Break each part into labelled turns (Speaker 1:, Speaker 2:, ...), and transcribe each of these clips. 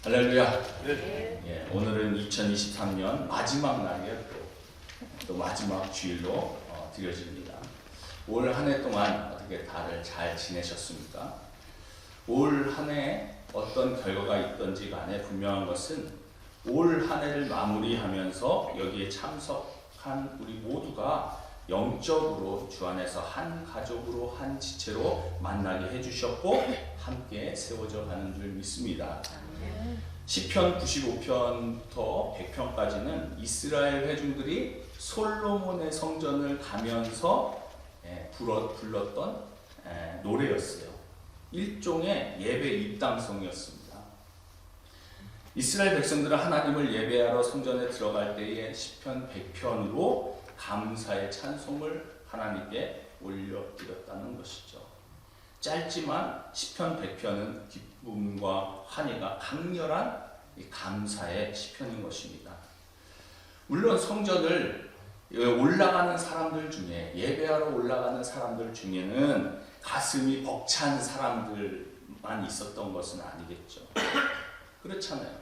Speaker 1: 할렐루야. 예, 오늘은 2023년 마지막 날이에요. 또 마지막 주일로 드려집니다. 올 한 해 동안 어떻게 다들 잘 지내셨습니까? 올 한 해 어떤 결과가 있던지 간에 분명한 것은 올 한 해를 마무리하면서 여기에 참석한 우리 모두가 영적으로 주 안에서 한 가족으로 한 지체로 만나게 해주셨고 함께 세워져 가는 줄 믿습니다. 시편 95편부터 100편까지는 이스라엘 회중들이 솔로몬의 성전을 가면서 불렀던 노래였어요. 일종의 예배 입당성이었습니다. 이스라엘 백성들은 하나님을 예배하러 성전에 들어갈 때에 시편 100편으로 감사의 찬송을 하나님께 올려드렸다는 것이죠. 짧지만 시편 100편은 기쁨과 환희가 강렬한 감사의 시편인 것입니다. 물론 성전을 올라가는 사람들 중에 예배하러 올라가는 사람들 중에는 가슴이 벅찬 사람들만 있었던 것은 아니겠죠. 그렇잖아요.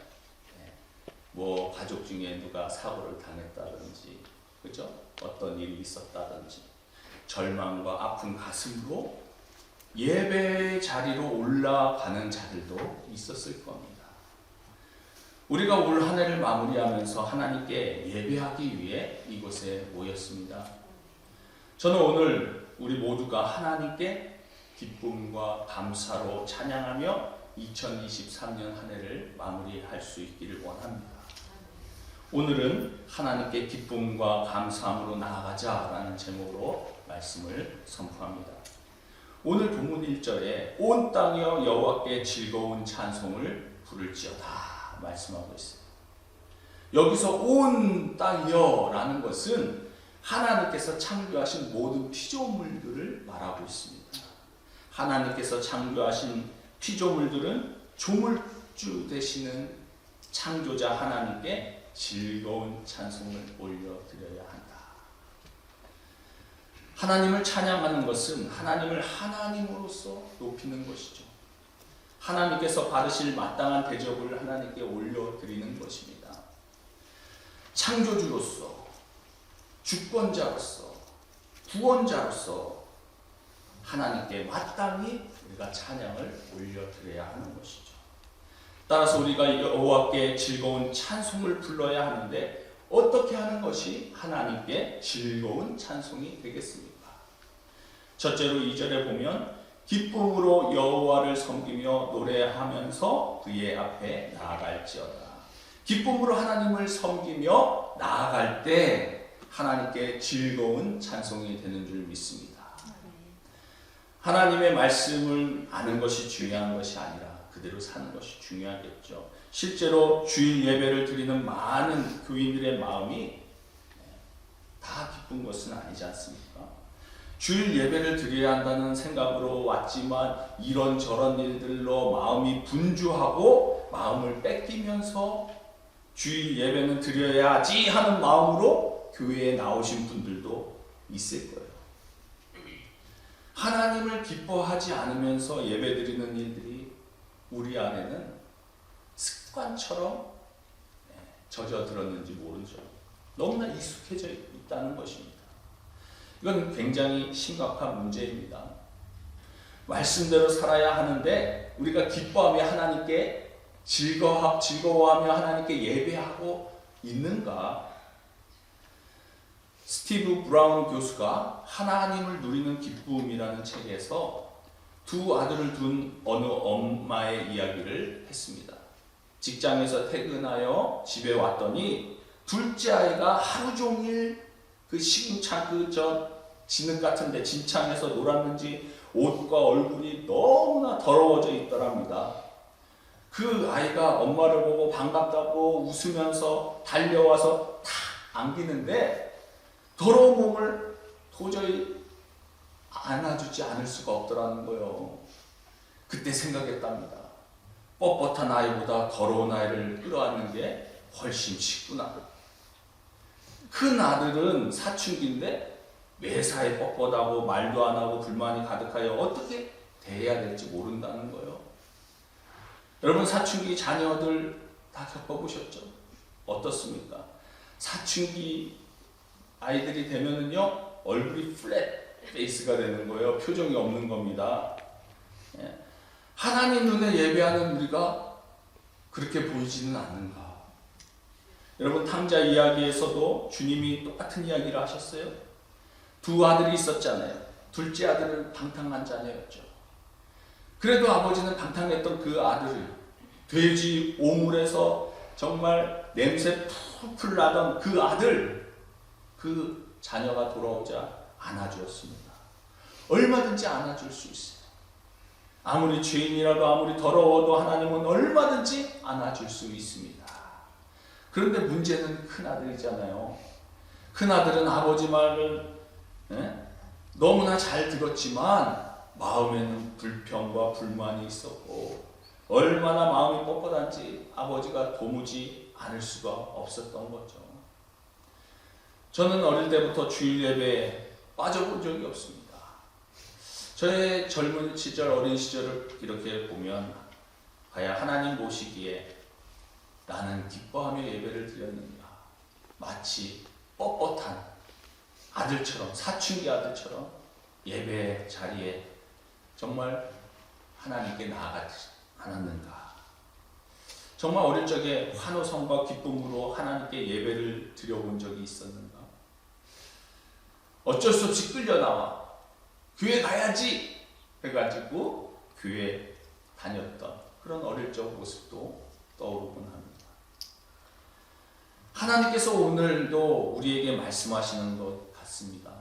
Speaker 1: 뭐 가족 중에 누가 사고를 당했다든지, 그죠? 어떤 일이 있었다든지 절망과 아픈 가슴으로 예배 자리로 올라가는 자들도 있었을 겁니다. 우리가 올 한 해를 마무리하면서 하나님께 예배하기 위해 이곳에 모였습니다. 저는 오늘 우리 모두가 하나님께 기쁨과 감사로 찬양하며 2023년 한 해를 마무리할 수 있기를 원합니다. 오늘은 하나님께 기쁨과 감사함으로 나아가자라는 제목으로 말씀을 선포합니다. 오늘 본문 1절에 온 땅이여 여호와께 즐거운 찬송을 부를지어다 말씀하고 있어요. 여기서 온 땅이여 라는 것은 하나님께서 창조하신 모든 피조물들을 말하고 있습니다. 하나님께서 창조하신 피조물들은 조물주 되시는 창조자 하나님께 즐거운 찬송을 올려드려야 한다. 하나님을 찬양하는 것은 하나님을 하나님으로서 높이는 것이죠. 하나님께서 받으실 마땅한 대접을 하나님께 올려드리는 것입니다. 창조주로서, 주권자로서, 구원자로서 하나님께 마땅히 우리가 찬양을 올려드려야 하는 것이죠. 따라서 우리가 여호와께 즐거운 찬송을 불러야 하는데 어떻게 하는 것이 하나님께 즐거운 찬송이 되겠습니까? 첫째로 2절에 보면 기쁨으로 여호와를 섬기며 노래하면서 그의 앞에 나아갈지어다. 기쁨으로 하나님을 섬기며 나아갈 때 하나님께 즐거운 찬송이 되는 줄 믿습니다. 하나님의 말씀을 아는 것이 중요한 것이 아니라 그대로 사는 것이 중요하겠죠. 실제로 주일 예배를 드리는 많은 교인들의 마음이 다 기쁜 것은 아니지 않습니까? 주일 예배를 드려야 한다는 생각으로 왔지만 이런저런 일들로 마음이 분주하고 마음을 뺏기면서 주일 예배는 드려야지 하는 마음으로 교회에 나오신 분들도 있을 거예요. 하나님을 기뻐하지 않으면서 예배드리는 일들이 우리 안에는 습관처럼 젖어들었는지 모르죠. 너무나 익숙해져 있다는 것입니다. 이건 굉장히 심각한 문제입니다. 말씀대로 살아야 하는데 우리가 기뻐하며 하나님께 즐거워하며 하나님께 예배하고 있는가? 스티브 브라운 교수가 하나님을 누리는 기쁨이라는 책에서 두 아들을 둔 어느 엄마의 이야기를 했습니다. 직장에서 퇴근하여 집에 왔더니 둘째 아이가 하루 종일 그 시궁창 진흙 같은데 진창에서 놀았는지 옷과 얼굴이 너무나 더러워져 있더랍니다. 그 아이가 엄마를 보고 반갑다고 웃으면서 달려와서 탁 안기는데 더러운 몸을 도저히 안아주지 않을 수가 없더라는 거예요. 그때 생각했답니다. 뻣뻣한 아이보다 더러운 아이를 끌어안는 게 훨씬 쉽구나. 큰 아들은 사춘기인데 매사에 뻣뻣하고 말도 안 하고 불만이 가득하여 어떻게 대해야 될지 모른다는 거예요. 여러분 사춘기 자녀들 다 겪어보셨죠? 어떻습니까? 사춘기 아이들이 되면은요 얼굴이 플랫 페이스가 되는 거예요. 표정이 없는 겁니다. 예. 하나님 눈에 예배하는 우리가 그렇게 보이지는 않는가? 여러분 탕자 이야기에서도 주님이 똑같은 이야기를 하셨어요. 두 아들이 있었잖아요. 둘째 아들은 방탕한 자녀였죠. 그래도 아버지는 방탕했던 그 아들을 돼지 오물에서 정말 냄새 풀풀 나던 그 아들, 그 자녀가 돌아오자 안아주었습니다. 얼마든지 안아줄 수 있어요. 아무리 죄인이라도 아무리 더러워도 하나님은 얼마든지 안아줄 수 있습니다. 그런데 문제는 큰아들이잖아요. 큰아들은 아버지 말을 너무나 잘 들었지만 마음에는 불평과 불만이 있었고 얼마나 마음이 뻣뻣한지 아버지가 도무지 않을 수가 없었던 거죠. 저는 어릴 때부터 주일 예배에 빠져본 적이 없습니다. 저의 젊은 시절, 어린 시절을 이렇게 보면 과연 하나님 보시기에 나는 기뻐하며 예배를 드렸느냐, 마치 뻣뻣한 아들처럼, 사춘기 아들처럼 예배 자리에 정말 하나님께 나아가지 않았는가. 정말 어릴 적에 환호성과 기쁨으로 하나님께 예배를 드려본 적이 있었는가. 어쩔 수 없이 끌려나와 교회 가야지 해가지고 교회 다녔던 그런 어릴 적 모습도 떠오르곤 합니다. 하나님께서 오늘도 우리에게 말씀하시는 것 같습니다.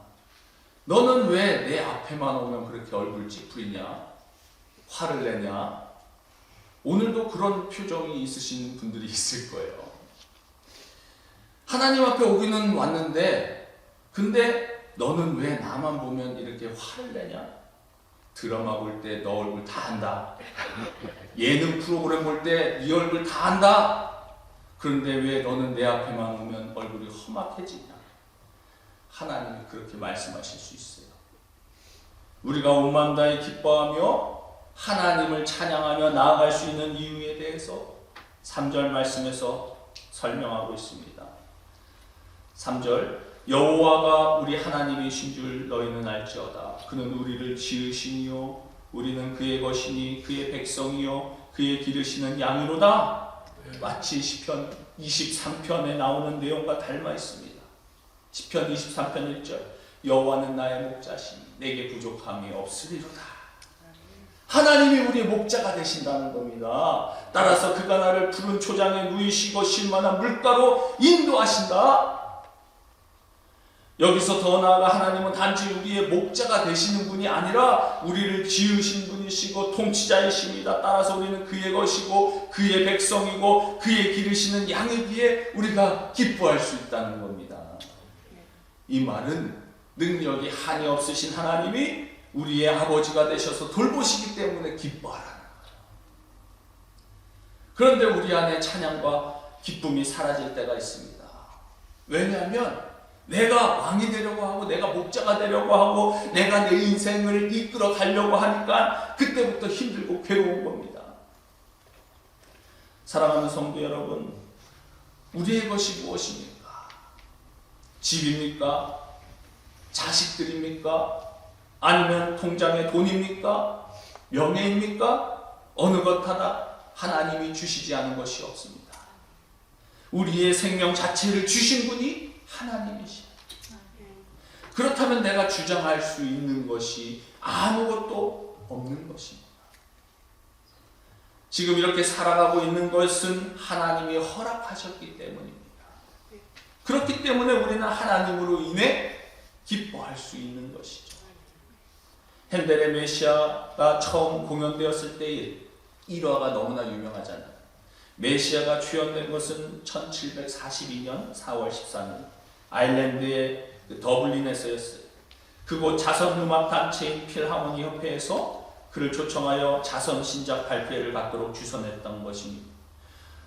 Speaker 1: 너는 왜 내 앞에만 오면 그렇게 얼굴 찌푸리냐? 화를 내냐? 오늘도 그런 표정이 있으신 분들이 있을 거예요. 하나님 앞에 오기는 왔는데 근데 너는 왜 나만 보면 이렇게 화를 내냐? 드라마 볼 때 너 얼굴 다 안다. 예능 프로그램 볼 때 네 얼굴 다 안다. 그런데 왜 너는 내 앞에만 오면 얼굴이 험악해지냐? 하나님이 그렇게 말씀하실 수 있어요. 우리가 온 마음 다해 기뻐하며 하나님을 찬양하며 나아갈 수 있는 이유에 대해서 3절 말씀에서 설명하고 있습니다. 3절 여호와가 우리 하나님이신 줄 너희는 알지어다. 그는 우리를 지으시니요 우리는 그의 것이니 그의 백성이요 그의 기르시는 양이로다. 마치 시편 23편에 나오는 내용과 닮아 있습니다. 시편 23편 1절 여호와는 나의 목자시니 내게 부족함이 없으리로다. 하나님이 우리의 목자가 되신다는 겁니다. 따라서 그가 나를 푸른 초장에 누이시고 쉴만한 물가로 인도하신다. 여기서 더 나아가 하나님은 단지 우리의 목자가 되시는 분이 아니라 우리를 지으신 분이시고 통치자이십니다. 따라서 우리는 그의 것이고 그의 백성이고 그의 기르시는 양이기에 우리가 기뻐할 수 있다는 겁니다. 이 말은 능력이 한이 없으신 하나님이 우리의 아버지가 되셔서 돌보시기 때문에 기뻐하라는 거예요. 그런데 우리 안에 찬양과 기쁨이 사라질 때가 있습니다. 왜냐하면 내가 왕이 되려고 하고 내가 목자가 되려고 하고 내가 내 인생을 이끌어 가려고 하니까 그때부터 힘들고 괴로운 겁니다. 사랑하는 성도 여러분, 우리의 것이 무엇입니까? 집입니까? 자식들입니까? 아니면 통장에 돈입니까? 명예입니까? 어느 것 하나 하나님이 주시지 않은 것이 없습니다. 우리의 생명 자체를 주신 분이 하나님이시죠. 그렇다면 내가 주장할 수 있는 것이 아무것도 없는 것입니다. 지금 이렇게 살아가고 있는 것은 하나님이 허락하셨기 때문입니다. 그렇기 때문에 우리는 하나님으로 인해 기뻐할 수 있는 것이죠. 핸델의 메시아가 처음 공연되었을 때의 일화가 너무나 유명하잖아요. 메시아가 주연된 것은 1742년 4월 13일 아일랜드의 더블린에서였어요. 그곳 자선음악단체인 필하모니 협회에서 그를 초청하여 자선신작 발표회를 갖도록 주선했던 것입니다.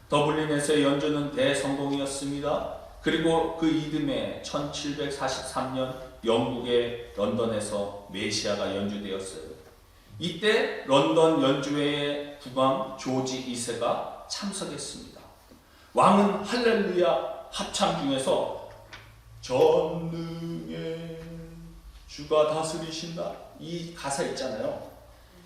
Speaker 1: 더블린에서의 연주는 대성공이었습니다. 그리고 그 이듬해 1743년 영국의 런던에서 메시아가 연주되었어요. 이때 런던 연주회의 국왕 조지 2세가 참석했습니다. 왕은 할렐루야 합창 중에서 전능의 주가 다스리신다, 이 가사 있잖아요.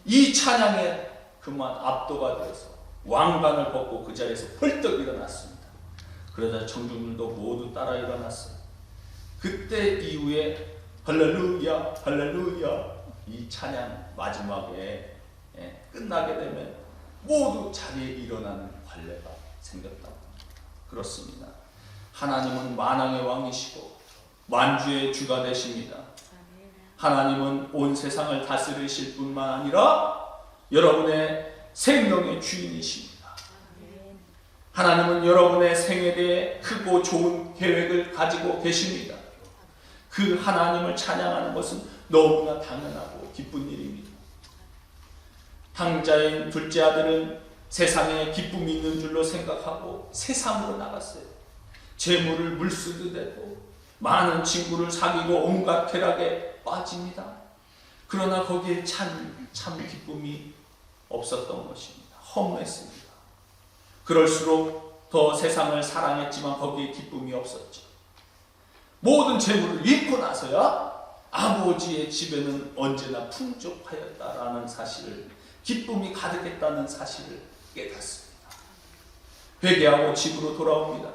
Speaker 1: 이 찬양에 그만 압도가 되어서 왕관을 벗고 그 자리에서 펄떡 일어났습니다. 그러자 청중들도 모두 따라 일어났어요. 그때 이후에 할렐루야 할렐루야 이 찬양 마지막에 끝나게 되면 모두 자리에 일어나는 관례가 생겼다고 합니다. 그렇습니다. 하나님은 만왕의 왕이시고 만주의 주가 되십니다. 하나님은 온 세상을 다스리실 뿐만 아니라 여러분의 생명의 주인이십니다. 하나님은 여러분의 생에 대해 크고 좋은 계획을 가지고 계십니다. 그 하나님을 찬양하는 것은 너무나 당연하고 기쁜 일입니다. 당자인 둘째 아들은 세상에 기쁨이 있는 줄로 생각하고 세상으로 나갔어요. 재물을 물쓰듯 했고 많은 친구를 사귀고 온갖 쾌락에 빠집니다. 그러나 거기에 참 기쁨이 없었던 것입니다. 허무했습니다. 그럴수록 더 세상을 사랑했지만 거기에 기쁨이 없었죠. 모든 재물을 잃고 나서야 아버지의 집에는 언제나 풍족하였다라는 사실을, 기쁨이 가득했다는 사실을 깨닫습니다. 회개하고 집으로 돌아옵니다.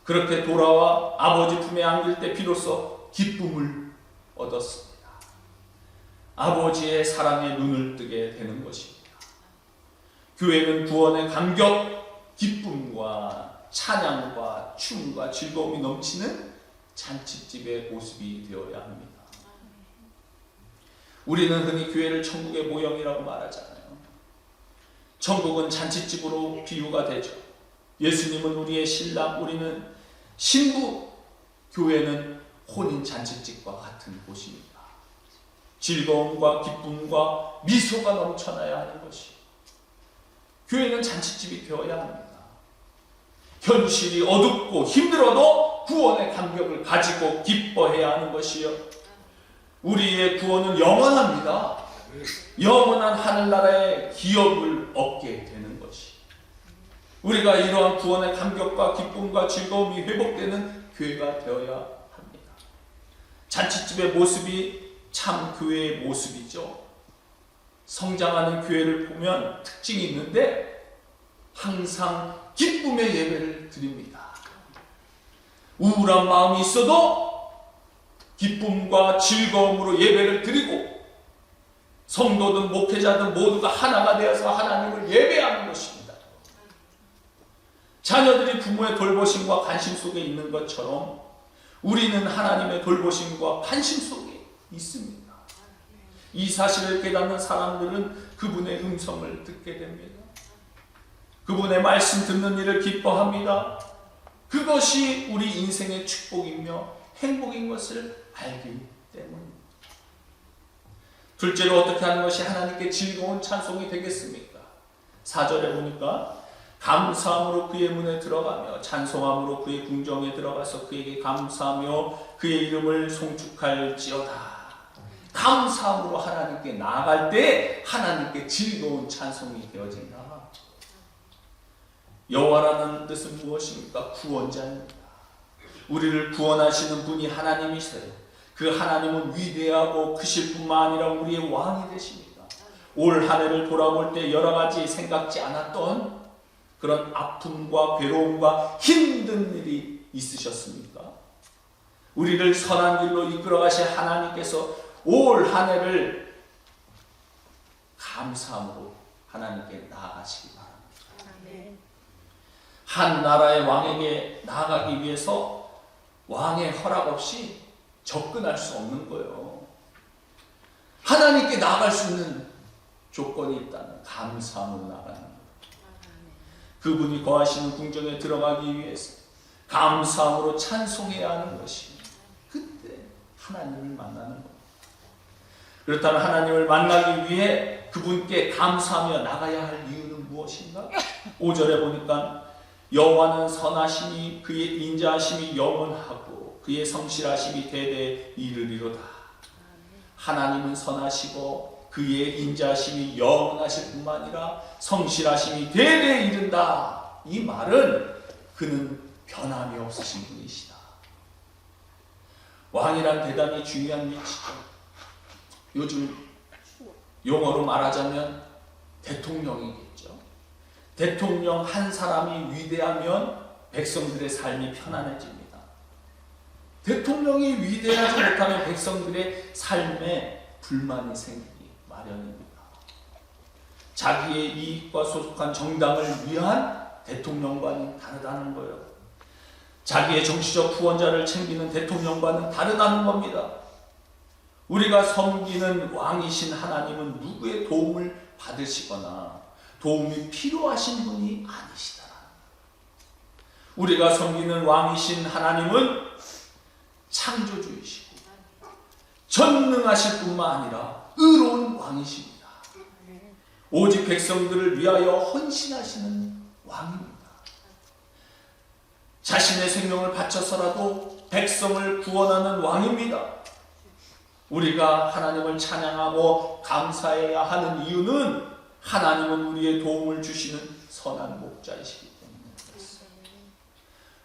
Speaker 1: 그렇게 돌아와 아버지 품에 안길 때 비로소 기쁨을 얻었습니다. 아버지의 사랑에 눈을 뜨게 되는 것입니다. 교회는 구원의 감격, 기쁨과 찬양과 춤과 즐거움이 넘치는 잔칫집의 모습이 되어야 합니다. 우리는 흔히 교회를 천국의 모형이라고 말하잖아요. 천국은 잔칫집으로 비유가 되죠. 예수님은 우리의 신랑, 우리는 신부, 교회는 혼인 잔칫집과 같은 곳입니다. 즐거움과 기쁨과 미소가 넘쳐나야 하는 것이, 교회는 잔칫집이 되어야 합니다. 현실이 어둡고 힘들어도 구원의 감격을 가지고 기뻐해야 하는 것이요. 우리의 구원은 영원합니다. 영원한 하늘나라의 기업을 얻게 되는 것이, 우리가 이러한 구원의 감격과 기쁨과 즐거움이 회복되는 교회가 되어야 합니다. 잔칫집의 모습이 참 교회의 모습이죠. 성장하는 교회를 보면 특징이 있는데 항상 기쁨의 예배를 드립니다. 우울한 마음이 있어도 기쁨과 즐거움으로 예배를 드리고, 성도든 목회자든 모두가 하나가 되어서 하나님을 예배하는 것입니다. 자녀들이 부모의 돌보심과 관심 속에 있는 것처럼 우리는 하나님의 돌보심과 관심 속에 있습니다. 이 사실을 깨닫는 사람들은 그분의 음성을 듣게 됩니다. 그분의 말씀 듣는 일을 기뻐합니다. 그것이 우리 인생의 축복이며 행복인 것을 알기 때문입니다. 둘째로 어떻게 하는 것이 하나님께 즐거운 찬송이 되겠습니까? 4절에 보니까 감사함으로 그의 문에 들어가며 찬송함으로 그의 궁정에 들어가서 그에게 감사하며 그의 이름을 송축할지어다. 감사함으로 하나님께 나아갈 때 하나님께 즐거운 찬송이 되어진다. 여호와라는 뜻은 무엇입니까? 구원자입니다. 우리를 구원하시는 분이 하나님이세요. 그 하나님은 위대하고 크실 뿐만 아니라 우리의 왕이 되십니다. 올 한 해를 돌아볼 때 여러 가지 생각지 않았던 그런 아픔과 괴로움과 힘든 일이 있으셨습니까? 우리를 선한 길로 이끌어 가실 하나님께서 올 한 해를 감사함으로 하나님께 나아가시기 바랍니다. 한 나라의 왕에게 나아가기 위해서 왕의 허락 없이 접근할 수 없는 거예요. 하나님께 나아갈 수 있는 조건이 있다는, 감사함으로 나아가는 거예요. 그분이 거하시는 궁정에 들어가기 위해서 감사함으로 찬송해야 하는 것입니다. 그때 하나님을 만나는 겁니다. 그렇다면 하나님을 만나기 위해 그분께 감사하며 나가야 할 이유는 무엇인가? 5절에 보니까 여호와는 선하시니 그의 인자하심이 영원하고 그의 성실하심이 대대에 이르리로다. 하나님은 선하시고 그의 인자하심이 영원하실 뿐만 아니라 성실하심이 대대에 이른다. 이 말은 그는 변함이 없으신 분이시다. 왕이란 대단히 중요한 위치죠. 요즘 용어로 말하자면 대통령이겠죠. 대통령 한 사람이 위대하면 백성들의 삶이 편안해집니다. 대통령이 위대하지 못하면 백성들의 삶에 불만이 생기기 마련입니다. 자기의 이익과 소속한 정당을 위한 대통령과는 다르다는 거예요. 자기의 정치적 후원자를 챙기는 대통령과는 다르다는 겁니다. 우리가 섬기는 왕이신 하나님은 누구의 도움을 받으시거나 도움이 필요하신 분이 아니시다. 우리가 섬기는 왕이신 하나님은 창조주이시고 전능하실 뿐만 아니라 의로운 왕이십니다. 오직 백성들을 위하여 헌신하시는 왕입니다. 자신의 생명을 바쳐서라도 백성을 구원하는 왕입니다. 우리가 하나님을 찬양하고 감사해야 하는 이유는 하나님은 우리의 도움을 주시는 선한 목자이시기 때문입니다.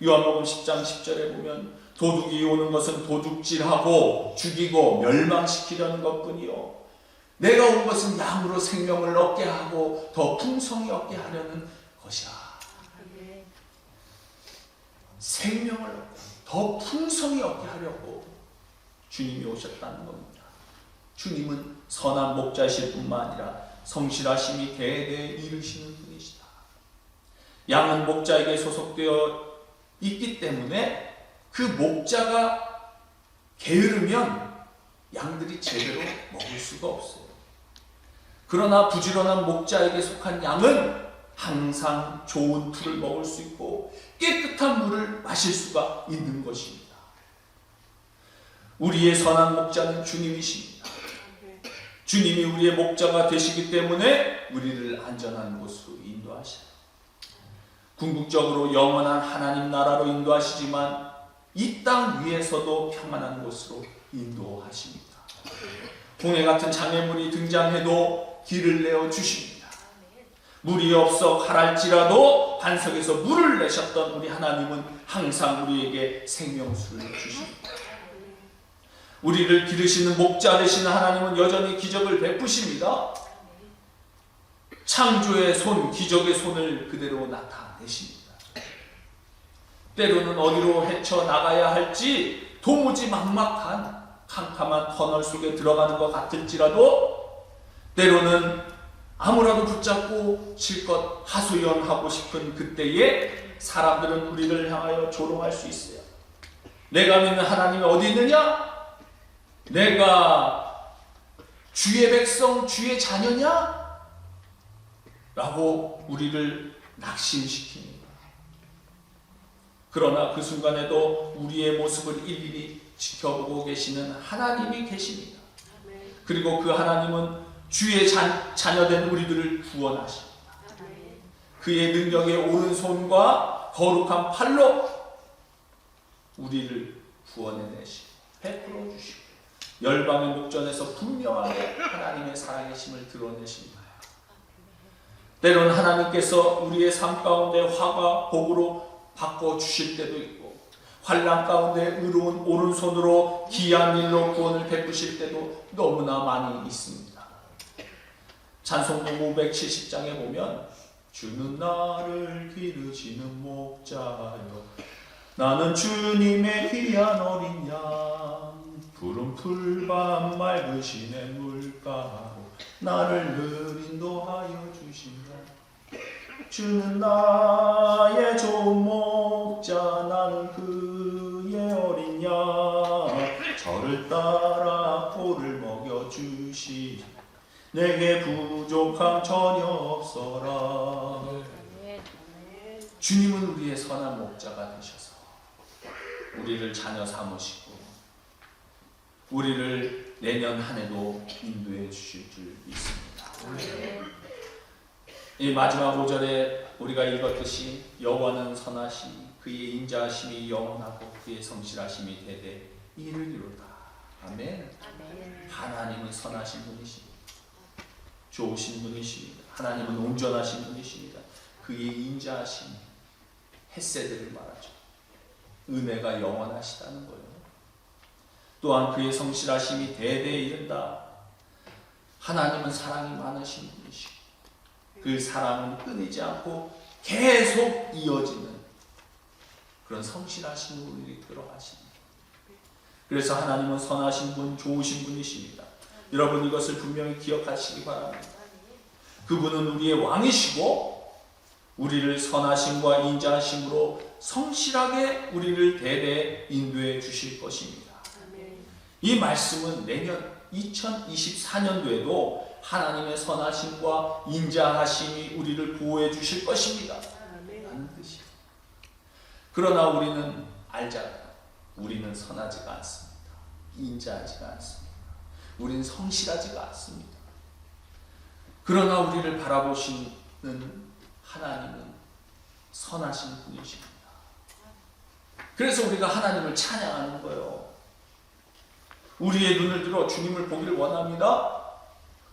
Speaker 1: 요한복음 10장 10절에 보면 도둑이 오는 것은 도둑질하고 죽이고 멸망시키려는 것뿐이요 내가 온 것은 양으로 생명을 얻게 하고 더 풍성히 얻게 하려는 것이야. 생명을 얻고 더 풍성히 얻게 하려고 주님이 오셨다는 겁니다. 주님은 선한 목자이실 뿐만 아니라 성실하심이 대대에 이르시는 분이시다. 양은 목자에게 소속되어 있기 때문에 그 목자가 게으르면 양들이 제대로 먹을 수가 없어요. 그러나 부지런한 목자에게 속한 양은 항상 좋은 풀을 먹을 수 있고 깨끗한 물을 마실 수가 있는 것입니다. 우리의 선한 목자는 주님이십니다. 주님이 우리의 목자가 되시기 때문에 우리를 안전한 곳으로 인도하셔요. 궁극적으로 영원한 하나님 나라로 인도하시지만 이 땅 위에서도 평안한 곳으로 인도하십니다. 동해 같은 장애물이 등장해도 길을 내어 주십니다. 물이 없어 가랄지라도 반석에서 물을 내셨던 우리 하나님은 항상 우리에게 생명수를 주십니다. 우리를 기르시는 목자 되시는 하나님은 여전히 기적을 베푸십니다. 창조의 손, 기적의 손을 그대로 나타내십니다. 때로는 어디로 헤쳐나가야 할지 도무지 막막한 캄캄한 터널 속에 들어가는 것 같을지라도 때로는 아무라도 붙잡고 실컷 하소연하고 싶은 그때에 사람들은 우리를 향하여 조롱할 수 있어요. 내가 믿는 하나님이 어디 있느냐? 내가 주의 백성, 주의 자녀냐? 라고 우리를 낙심시킵니다. 그러나 그 순간에도 우리의 모습을 일일이 지켜보고 계시는 하나님이 계십니다. 그리고 그 하나님은 주의 자녀된 우리들을 구원하십니다. 그의 능력의 오른손과 거룩한 팔로 우리를 구원해내시고 베풀어 주시고 열방의 목전에서 분명하게 하나님의 살아계심을 드러내십니다. 때로는 하나님께서 우리의 삶 가운데 화가 복으로 바꿔주실 때도 있고 환난 가운데 의로운 오른손으로 기이한 일로 구원을 베푸실 때도 너무나 많이 있습니다. 찬송곡 570장에 보면 주는 나를 기르시는 목자여 나는 주님의 귀한 어린 양 푸른 풀밭 맑으신 내 물가로 나를 늘 인도하여 주신다. 주는 나의 좋은 목자 나는 그의 어린 양 저를 따라 포를 먹여주시 내게 부족함 전혀 없어라. 주님은 우리의 선한 목자가 되셔서 우리를 자녀 삼으시고 우리를 내년 한 해도 인도해 주실 줄 믿습니다. 이 마지막 5절에 우리가 읽었듯이 여호와는 선하시 그의 인자하심이 영원하고 그의 성실하심이 대대 이르리로다. 아멘. 하나님은 선하신 분이십니다. 좋으신 분이십니다. 하나님은 온전하신 분이십니다. 그의 인자하심, 헤세드를 말하죠. 은혜가 영원하시다는 거예요. 또한 그의 성실하심이 대대에 이른다. 하나님은 사랑이 많으신 분이시고 그 사랑은 끊이지 않고 계속 이어지는 그런 성실하신 분을 이끌어 가십니다. 그래서 하나님은 선하신 분, 좋으신 분이십니다. 여러분 이것을 분명히 기억하시기 바랍니다. 그분은 우리의 왕이시고 우리를 선하심과 인자하심으로 성실하게 우리를 대대에 인도해 주실 것입니다. 이 말씀은 내년 2024년도에도 하나님의 선하심과 인자하심이 우리를 보호해 주실 것입니다. 라는 뜻이에요. 그러나 우리는 알잖아요. 우리는 선하지가 않습니다. 인자하지가 않습니다. 우리는 성실하지가 않습니다. 그러나 우리를 바라보시는 하나님은 선하신 분이십니다. 그래서 우리가 하나님을 찬양하는 거예요. 우리의 눈을 들어 주님을 보기를 원합니다.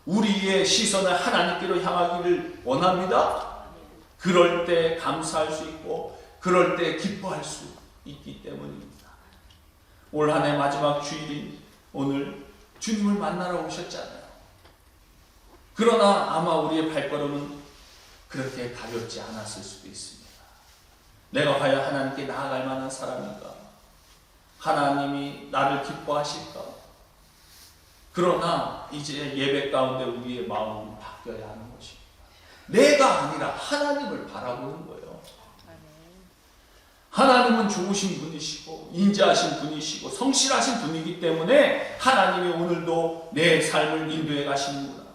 Speaker 1: 우리의 시선을 하나님께로 향하기를 원합니다. 그럴 때 감사할 수 있고 그럴 때 기뻐할 수 있기 때문입니다. 올 한 해 마지막 주일인 오늘 주님을 만나러 오셨잖아요. 그러나 아마 우리의 발걸음은 그렇게 가볍지 않았을 수도 있습니다. 내가 과연 하나님께 나아갈 만한 사람인가? 하나님이 나를 기뻐하실까? 그러나 이제 예배 가운데 우리의 마음은 바뀌어야 하는 것입니다. 내가 아니라 하나님을 바라보는 거예요. 하나님은 좋으신 분이시고 인자하신 분이시고 성실하신 분이기 때문에 하나님이 오늘도 내 삶을 인도해 가시는구나.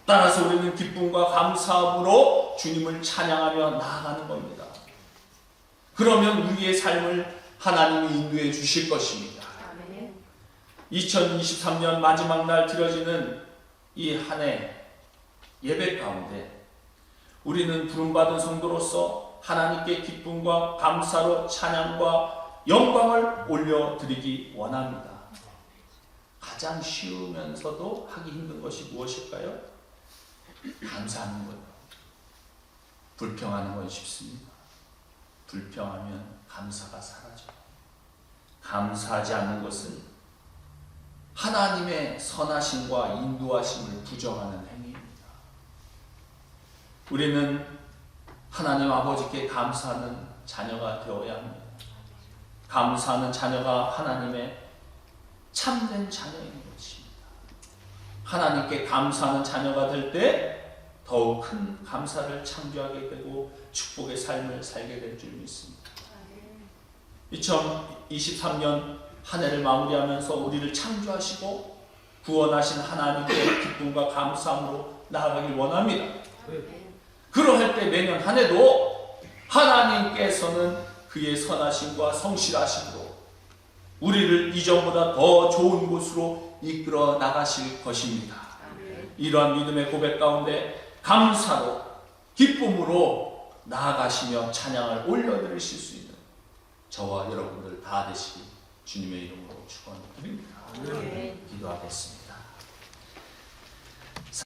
Speaker 1: 따라서 우리는 기쁨과 감사함으로 주님을 찬양하며 나아가는 겁니다. 그러면 우리의 삶을 하나님이 인도해 주실 것입니다. 2023년 마지막 날 드려지는 이 한 해 예배 가운데 우리는 부름받은 성도로서 하나님께 기쁨과 감사로 찬양과 영광을 올려드리기 원합니다. 가장 쉬우면서도 하기 힘든 것이 무엇일까요? 감사하는 거예요. 불평하는 건 쉽습니다. 불평하면 감사가 사라져요. 감사하지 않는 것은 하나님의 선하심과 인도하심을 부정하는 행위입니다. 우리는 하나님 아버지께 감사하는 자녀가 되어야 합니다. 감사하는 자녀가 하나님의 참된 자녀인 것입니다. 하나님께 감사하는 자녀가 될 때 더욱 큰 감사를 창조하게 되고 축복의 삶을 살게 될 줄 믿습니다. 2023년 한 해를 마무리하면서 우리를 창조하시고 구원하신 하나님께 기쁨과 감사함으로 나아가길 원합니다. 그러할 때 내년 한 해도 하나님께서는 그의 선하심과 성실하심으로 우리를 이전보다 더 좋은 곳으로 이끌어 나가실 것입니다. 이러한 믿음의 고백 가운데 감사로 기쁨으로 나아가시며 찬양을 올려드리실 수 있는 저와 여러분들 다 되시기 주님의 이름으로 축원드립니다. 기도하겠습니다.